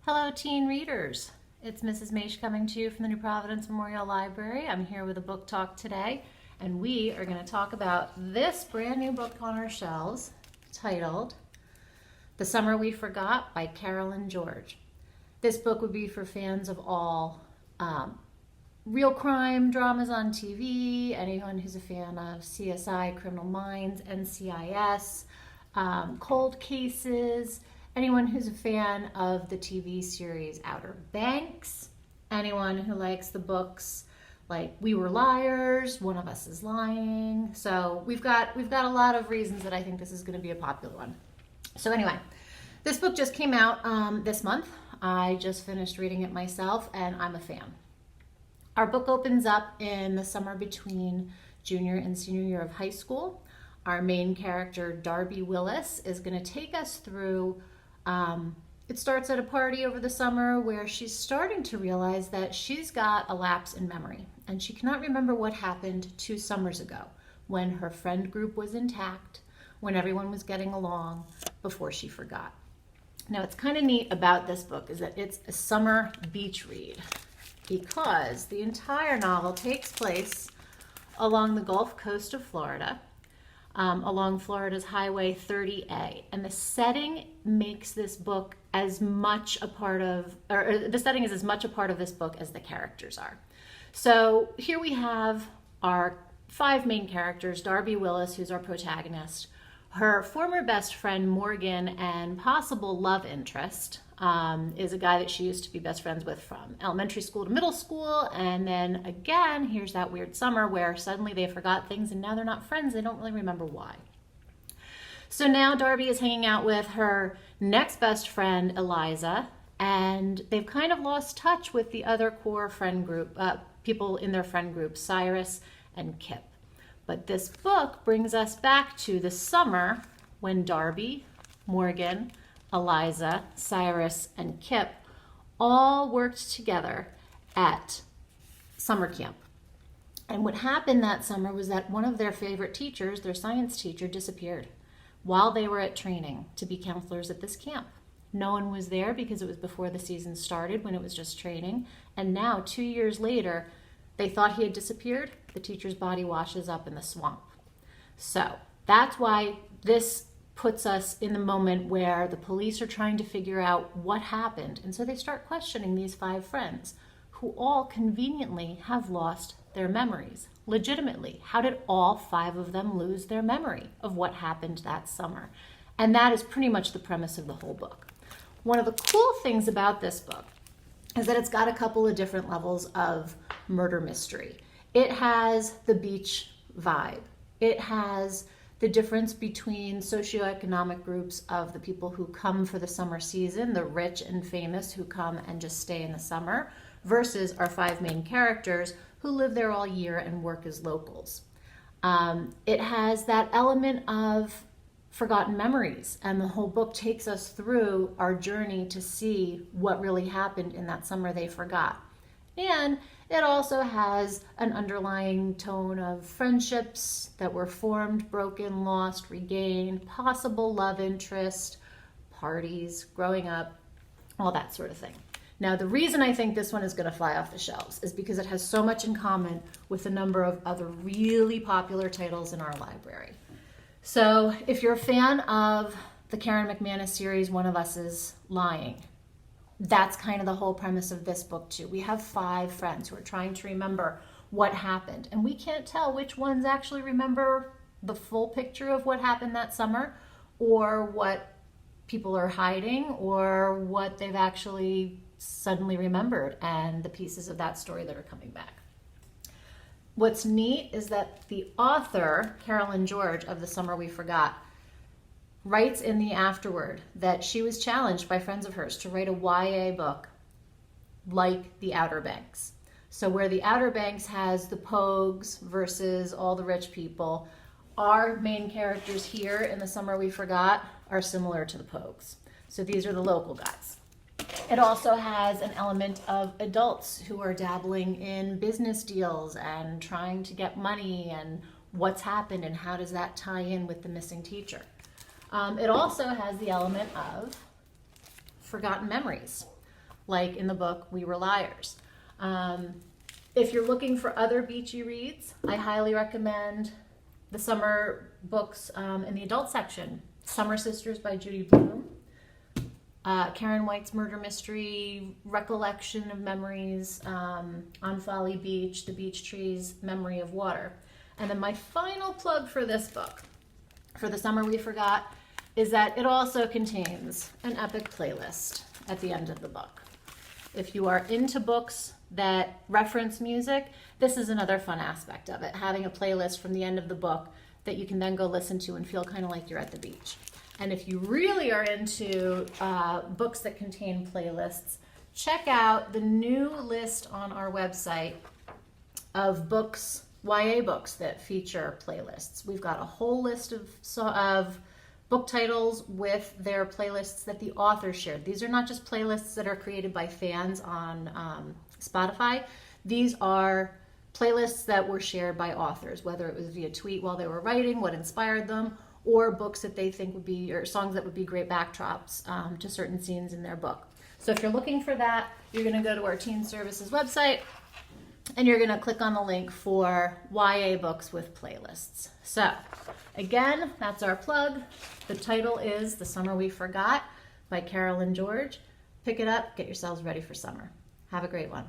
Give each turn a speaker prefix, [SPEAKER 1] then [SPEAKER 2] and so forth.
[SPEAKER 1] Hello, teen readers. It's Mrs. Maish coming to you from the New Providence Memorial Library. I'm here with a book talk today, and we are going to talk about this brand new book on our shelves titled The Summer We Forgot by Carolyn George. This book would be for fans of all real crime dramas on TV, anyone who's a fan of CSI, Criminal Minds, NCIS, cold cases, anyone who's a fan of the TV series Outer Banks, anyone who likes the books like We Were Liars, One of Us is Lying. So we've got a lot of reasons that I think this is going to be a popular one. So anyway, this book just came out this month. I just finished reading it myself, and I'm a fan. Our book opens up in the summer between junior and senior year of high school. Our main character, Darby Willis, is going to take us through it starts at a party over the summer where she's starting to realize that she's got a lapse in memory, and she cannot remember what happened 2 summers ago when her friend group was intact, when everyone was getting along, before she forgot. Now, what's kind of neat about this book is that it's a summer beach read because the entire novel takes place along the Gulf Coast of Florida, along Florida's Highway 30A. And the setting makes this book as much a part of, or the setting is as much a part of this book as the characters are. So here we have our 5 main characters: Darby Willis, who's our protagonist, her former best friend Morgan, and possible love interest is a guy that she used to be best friends with from elementary school to middle school. And then again, here's that weird summer where suddenly they forgot things and now they're not friends. They don't really remember why. So now Darby is hanging out with her next best friend, Eliza, and they've kind of lost touch with the other core friend group, people in their friend group, Cyrus and Kip. But this book brings us back to the summer when Darby, Morgan, Eliza, Cyrus, and Kip all worked together at summer camp. And what happened that summer was that one of their favorite teachers, their science teacher, disappeared while they were at training to be counselors at this camp. No one was there because it was before the season started, when it was just training. And now, 2 years later, they thought he had disappeared. The teacher's body washes up in the swamp. So that's why this puts us in the moment where the police are trying to figure out what happened. And so they start questioning these 5 friends who all conveniently have lost their memories. Legitimately, how did all 5 of them lose their memory of what happened that summer? And that is pretty much the premise of the whole book. One of the cool things about this book is that it's got a couple of different levels of murder mystery. It has the beach vibe. It has the difference between socioeconomic groups of the people who come for the summer season, the rich and famous who come and just stay in the summer, versus our 5 main characters who live there all year and work as locals. It has that element of forgotten memories, and the whole book takes us through our journey to see what really happened in that summer they forgot. And it also has an underlying tone of friendships that were formed, broken, lost, regained, possible love interest, parties, growing up, all that sort of thing. Now, the reason I think this one is going to fly off the shelves is because it has so much in common with a number of other really popular titles in our library. So if you're a fan of the Karen McManus series, One of Us is Lying, that's kind of the whole premise of this book too. We have 5 friends who are trying to remember what happened, and we can't tell which ones actually remember the full picture of what happened that summer, or what people are hiding, or what they've actually suddenly remembered, and the pieces of that story that are coming back. What's neat is that the author, Carolyn George, of The Summer We Forgot, writes in the afterword that she was challenged by friends of hers to write a YA book like The Outer Banks. So where The Outer Banks has the Pogues versus all the rich people, our main characters here in The Summer We Forgot are similar to the Pogues. So these are the local guys. It also has an element of adults who are dabbling in business deals and trying to get money, and what's happened and how does that tie in with the missing teacher. It also has the element of forgotten memories. like in the book We Were Liars. If you're looking for other beachy reads, I highly recommend the summer books in the adult section. Summer Sisters by Judy Blume. Karen White's murder mystery, Recollection of Memories on Folly Beach, The Beach Trees, Memory of Water. And then my final plug for this book, for The Summer We Forgot, is that it also contains an epic playlist at the end of the book. If you are into books that reference music, this is another fun aspect of it, having a playlist from the end of the book that you can then go listen to and feel kind of like you're at the beach. And if you really are into books that contain playlists, check out the new list on our website of books, YA books that feature playlists. We've got a whole list of book titles with their playlists that the author shared. These are not just playlists that are created by fans on Spotify. These are playlists that were shared by authors, whether it was via tweet while they were writing, what inspired them, or books that they think would be, or songs that would be great backdrops to certain scenes in their book. So if you're looking for that, you're going to go to our Teen Services website and you're going to click on the link for YA books with playlists. So again, that's our plug. The title is The Summer We Forgot by Carolyn George. Pick it up, get yourselves ready for summer. Have a great one.